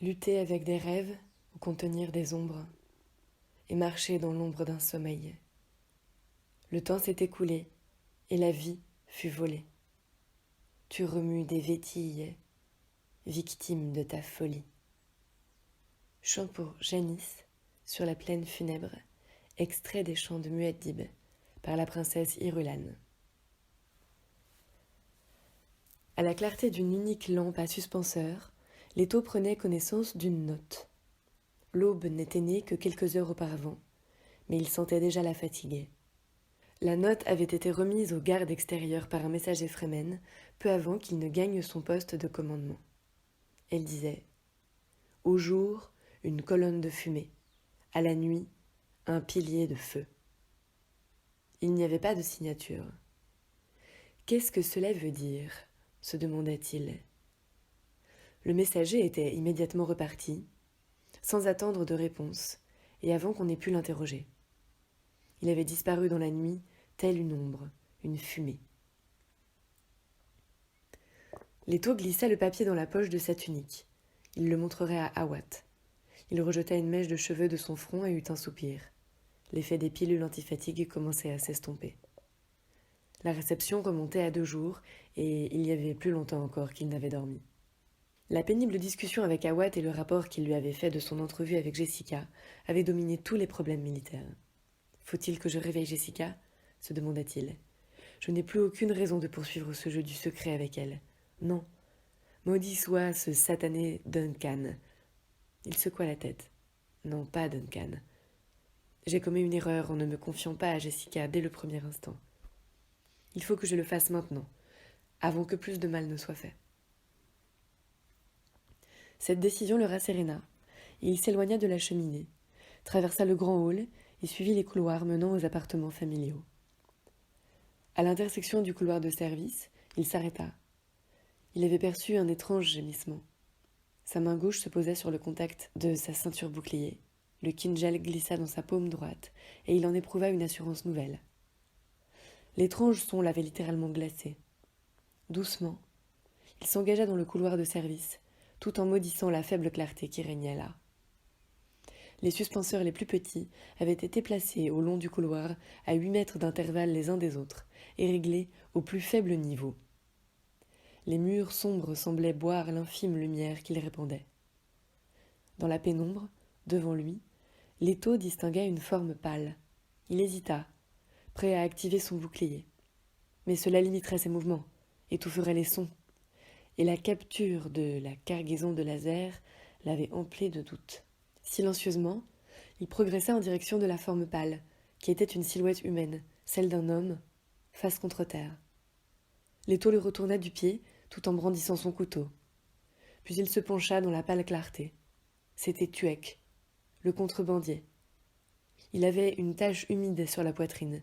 lutter avec des rêves ou contenir des ombres, et marcher dans l'ombre d'un sommeil. Le temps s'est écoulé, et la vie fut volée. Tu remues des vétilles, victime de ta folie. Chant pour Janice, sur la plaine funèbre, extrait des chants de Muad'Dib, par la princesse Irulan. À la clarté d'une unique lampe à suspenseur, Leto prenait connaissance d'une note. L'aube n'était née que quelques heures auparavant, mais il sentait déjà la fatigue. La note avait été remise aux gardes extérieurs par un messager Fremen, peu avant qu'il ne gagne son poste de commandement. Elle disait « Au jour, une colonne de fumée. À la nuit, un pilier de feu. » Il n'y avait pas de signature. « Qu'est-ce que cela veut dire ?» se demanda-t-il. Le messager était immédiatement reparti, sans attendre de réponse, et avant qu'on ait pu l'interroger. Il avait disparu dans la nuit, telle une ombre, une fumée. Leto glissa le papier dans la poche de sa tunique. Il le montrerait à Awat. Il rejeta une mèche de cheveux de son front et eut un soupir. L'effet des pilules anti-fatigue commençait à s'estomper. La réception remontait à 2 jours, et il y avait plus longtemps encore qu'il n'avait dormi. La pénible discussion avec Awat et le rapport qu'il lui avait fait de son entrevue avec Jessica avaient dominé tous les problèmes militaires. « Faut-il que je réveille Jessica ?» se demanda-t-il. « Je n'ai plus aucune raison de poursuivre ce jeu du secret avec elle. Non. Maudit soit ce satané Duncan. » Il secoua la tête. « Non, pas Duncan. J'ai commis une erreur en ne me confiant pas à Jessica dès le premier instant. Il faut que je le fasse maintenant, avant que plus de mal ne soit fait. » Cette décision le rasséréna, et il s'éloigna de la cheminée, traversa le grand hall et suivit les couloirs menant aux appartements familiaux. À l'intersection du couloir de service, il s'arrêta. Il avait perçu un étrange gémissement. Sa main gauche se posa sur le contact de sa ceinture bouclier. Le kinjal glissa dans sa paume droite, et il en éprouva une assurance nouvelle. L'étrange son l'avait littéralement glacé. Doucement, il s'engagea dans le couloir de service, tout en maudissant la faible clarté qui régnait là. Les suspenseurs les plus petits avaient été placés au long du couloir à 8 mètres d'intervalle les uns des autres, et réglés au plus faible niveau. Les murs sombres semblaient boire l'infime lumière qu'ils répandaient. Dans la pénombre, devant lui, Leto distingua une forme pâle. Il hésita, prêt à activer son bouclier. Mais cela limiterait ses mouvements, étoufferait les sons, et la capture de la cargaison de laser l'avait empli de doutes. Silencieusement, il progressa en direction de la forme pâle, qui était une silhouette humaine, celle d'un homme, face contre terre. Leto le retourna du pied, tout en brandissant son couteau. Puis il se pencha dans la pâle clarté. C'était Tuek, le contrebandier. Il avait une tache humide sur la poitrine.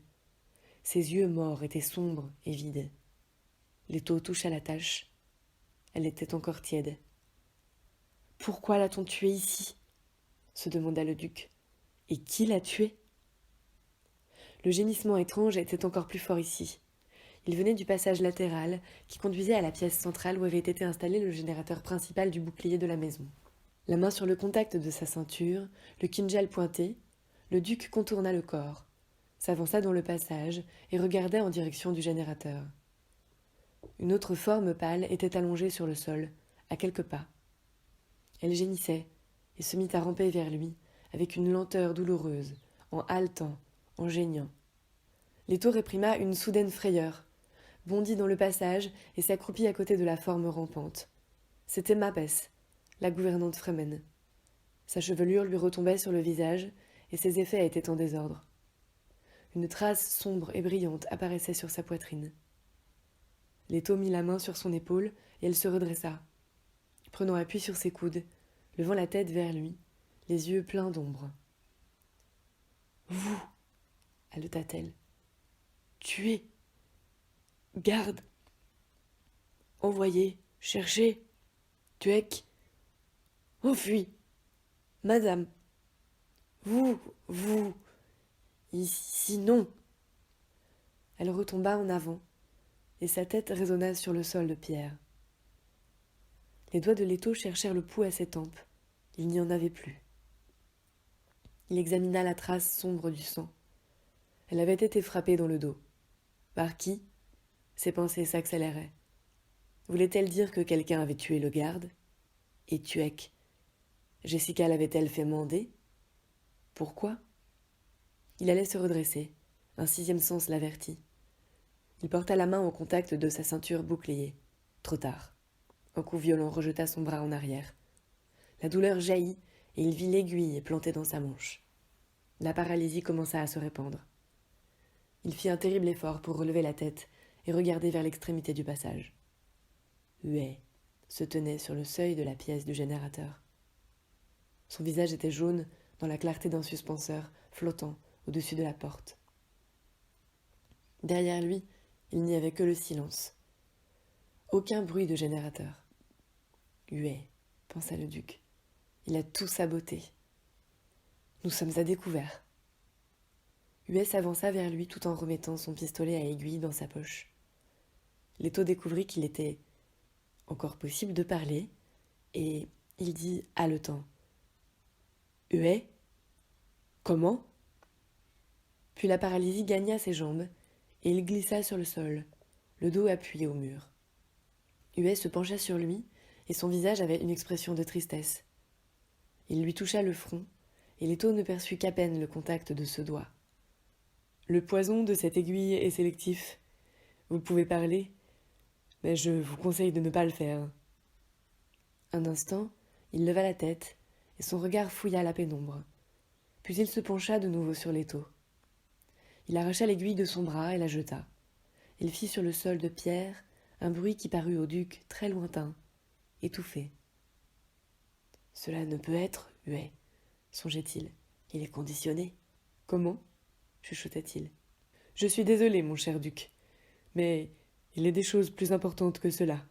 Ses yeux morts étaient sombres et vides. Leto toucha la tache. Elle était encore tiède. « Pourquoi l'a-t-on tué ici ?» se demanda le duc. « Et qui l'a tué ?» Le gémissement étrange était encore plus fort ici. Il venait du passage latéral qui conduisait à la pièce centrale où avait été installé le générateur principal du bouclier de la maison. La main sur le contact de sa ceinture, le kinjal pointé, le duc contourna le corps, s'avança dans le passage et regardait en direction du générateur. Une autre forme pâle était allongée sur le sol, à quelques pas. Elle gémissait et se mit à ramper vers lui avec une lenteur douloureuse, en haletant, en geignant. Leto réprima une soudaine frayeur, bondit dans le passage et s'accroupit à côté de la forme rampante. C'était Mapes, la gouvernante Fremen. Sa chevelure lui retombait sur le visage et ses effets étaient en désordre. Une trace sombre et brillante apparaissait sur sa poitrine. Leto mit la main sur son épaule et elle se redressa, prenant appui sur ses coudes, levant la tête vers lui, les yeux pleins d'ombre. « Vous !» haleta-t-elle. « Tuez ! Garde ! Envoyez ! Cherchez ! Tuek ! Enfui ! Madame ! Vous ! Ici non !» Elle retomba en avant, et sa tête résonna sur le sol de pierre. Les doigts de Leto cherchèrent le pouls à ses tempes, Il n'y en avait plus. Il examina la trace sombre du sang. Elle avait été frappée dans le dos. Par qui? Ses pensées s'accéléraient. Voulait-elle dire que quelqu'un avait tué le garde? Et Tuek? Jessica l'avait-elle fait mander? Pourquoi? Il allait se redresser. Un sixième sens l'avertit. Il porta la main au contact de sa ceinture bouclier. Trop tard. Un coup violent rejeta son bras en arrière. La douleur jaillit et il vit l'aiguille plantée dans sa manche. La paralysie commença à se répandre. Il fit un terrible effort pour relever la tête et regarder vers l'extrémité du passage. Huet se tenait sur le seuil de la pièce du générateur. Son visage était jaune dans la clarté d'un suspenseur flottant au-dessus de la porte. Derrière lui, il n'y avait que le silence. Aucun bruit de générateur. Huet, pensa le duc. Il a tout saboté. Nous sommes à découvert. Huet s'avança vers lui tout en remettant son pistolet à aiguille dans sa poche. Leto découvrit qu'il était encore possible de parler, et il dit haletant. « Huet? Comment ?» Puis la paralysie gagna ses jambes, et il glissa sur le sol, le dos appuyé au mur. Huet se pencha sur lui, et son visage avait une expression de tristesse. Il lui toucha le front, et Leto ne perçut qu'à peine le contact de ce doigt. « Le poison de cette aiguille est sélectif. Vous pouvez parler, mais je vous conseille de ne pas le faire. » Un instant, il leva la tête, et son regard fouilla la pénombre. Puis il se pencha de nouveau sur l'étau. Il arracha l'aiguille de son bras et la jeta. Il fit sur le sol de pierre un bruit qui parut au duc très lointain, étouffé. « Cela ne peut être, Huet, songeait-il. Il est conditionné. »« Comment ?» chuchotait-il. « Je suis désolé, mon cher duc, mais il est des choses plus importantes que cela. »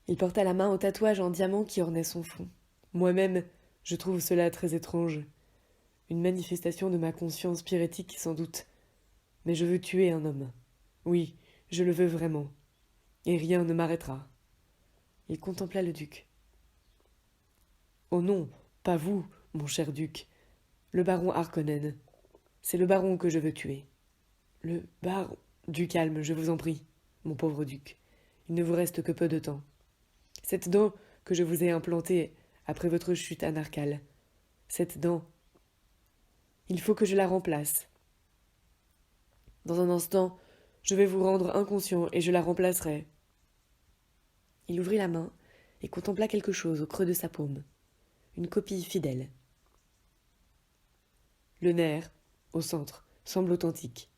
Il porta la main au tatouage en diamant qui ornait son front. « Moi-même, je trouve cela très étrange. Une manifestation de ma conscience pyrétique, sans doute. Mais je veux tuer un homme. Oui, je le veux vraiment. Et rien ne m'arrêtera. » Il contempla le duc. « Oh non, pas vous, mon cher duc. Le baron Harkonnen. C'est le baron que je veux tuer. » « Le baron... » Du calme, je vous en prie, mon pauvre duc. Il ne vous reste que peu de temps. Cette dent que je vous ai implantée après votre chute à Narcal, cette dent, il faut que je la remplace. Dans un instant, je vais vous rendre inconscient et je la remplacerai. Il ouvrit la main et contempla quelque chose au creux de sa paume. Une copie fidèle. Le nerf, au centre, semble authentique.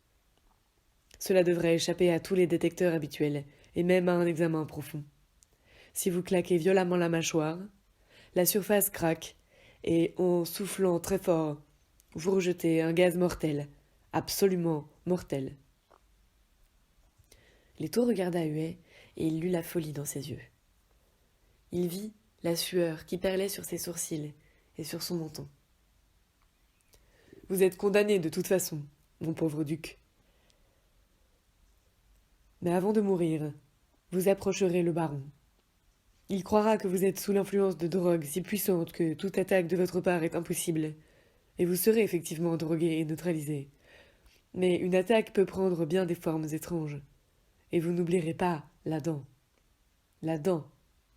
Cela devrait échapper à tous les détecteurs habituels, et même à un examen profond. Si vous claquez violemment la mâchoire, la surface craque, et en soufflant très fort, vous rejetez un gaz mortel, absolument mortel. Leto regarda Huet, et il lut la folie dans ses yeux. Il vit la sueur qui perlait sur ses sourcils et sur son menton. « Vous êtes condamné de toute façon, mon pauvre duc. Mais avant de mourir, vous approcherez le baron. Il croira que vous êtes sous l'influence de drogues si puissantes que toute attaque de votre part est impossible, et vous serez effectivement drogué et neutralisé. Mais une attaque peut prendre bien des formes étranges, et vous n'oublierez pas la dent. La dent,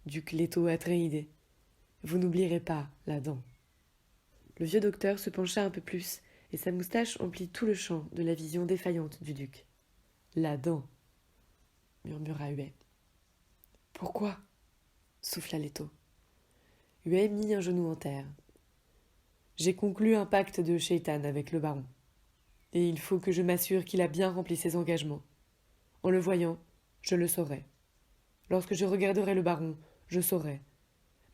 duc Leto Atréidé. Vous n'oublierez pas la dent. » Le vieux docteur se pencha un peu plus, et sa moustache emplit tout le champ de la vision défaillante du duc. « La dent !» murmura Huet. « Pourquoi ?» souffla Leto. Huet mit un genou en terre. « J'ai conclu un pacte de Shaitan avec le baron. Et il faut que je m'assure qu'il a bien rempli ses engagements. En le voyant, je le saurai. Lorsque je regarderai le baron, je saurai.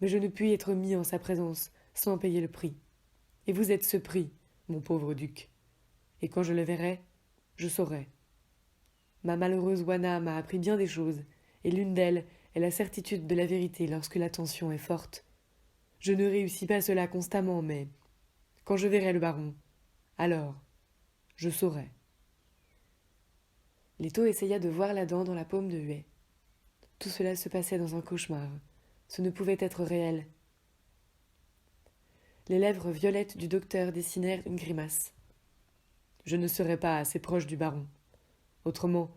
Mais je ne puis être mis en sa présence sans payer le prix. Et vous êtes ce prix, mon pauvre duc. Et quand je le verrai, je saurai. Ma malheureuse Wana m'a appris bien des choses, et l'une d'elles est la certitude de la vérité lorsque la tension est forte. Je ne réussis pas cela constamment, mais quand je verrai le baron, alors je saurai. » Leto essaya de voir la dent dans la paume de Huet. Tout cela se passait dans un cauchemar. Ce ne pouvait être réel. Les lèvres violettes du docteur dessinèrent une grimace. « Je ne serai pas assez proche du baron. Autrement,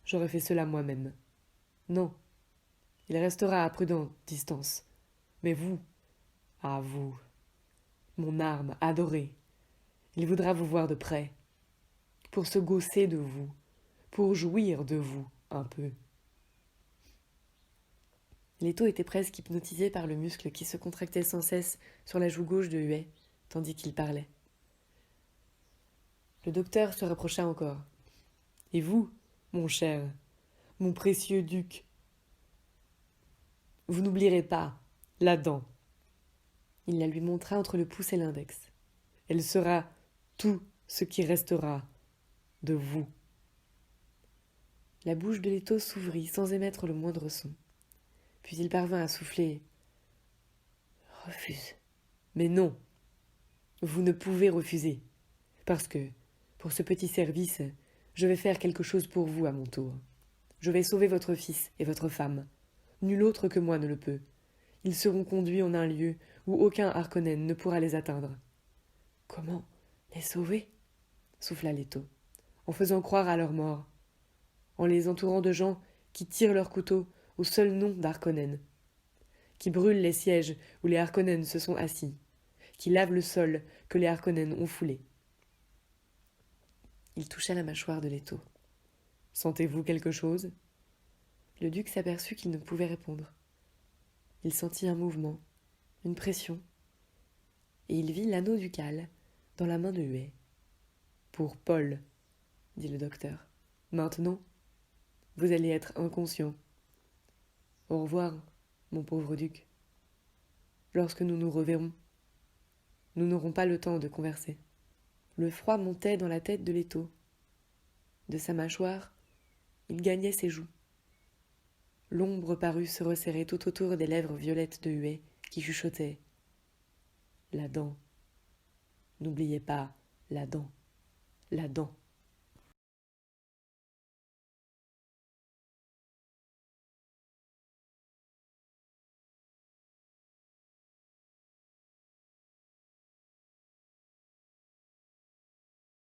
j'aurais fait cela moi-même. Non, il restera à prudente distance. Mais vous, ah vous, mon arme adorée, il voudra vous voir de près, pour se gausser de vous, pour jouir de vous un peu. » Leto était presque hypnotisé par le muscle qui se contractait sans cesse sur la joue gauche de Huet, tandis qu'il parlait. Le docteur se rapprocha encore. « Et vous, mon cher, mon précieux duc, vous n'oublierez pas la dent. » Il la lui montra entre le pouce et l'index. « Elle sera tout ce qui restera de vous. » La bouche de Leto s'ouvrit sans émettre le moindre son. Puis il parvint à souffler. « Refuse. »« Mais non, vous ne pouvez refuser, parce que, pour ce petit service, je vais faire quelque chose pour vous à mon tour. Je vais sauver votre fils et votre femme. Nul autre que moi ne le peut. Ils seront conduits en un lieu où aucun Harkonnen ne pourra les atteindre. »« Comment les sauver ?» souffla Leto. « En faisant croire à leur mort, en les entourant de gens qui tirent leurs couteaux au seul nom d'Harkonnen, qui brûlent les sièges où les Harkonnen se sont assis, qui lavent le sol que les Harkonnen ont foulé. » Il toucha la mâchoire de Leto. « Sentez-vous quelque chose ?» Le duc s'aperçut qu'il ne pouvait répondre. Il sentit un mouvement, une pression, et il vit l'anneau ducal dans la main de Huet. « Pour Paul, » dit le docteur. « Maintenant, vous allez être inconscient. Au revoir, mon pauvre duc. Lorsque nous nous reverrons, nous n'aurons pas le temps de converser. » Le froid montait dans la tête de Leto. De sa mâchoire, il gagnait ses joues. L'ombre parut se resserrer tout autour des lèvres violettes de Huet qui chuchotait. « La dent. N'oubliez pas la dent, la dent. »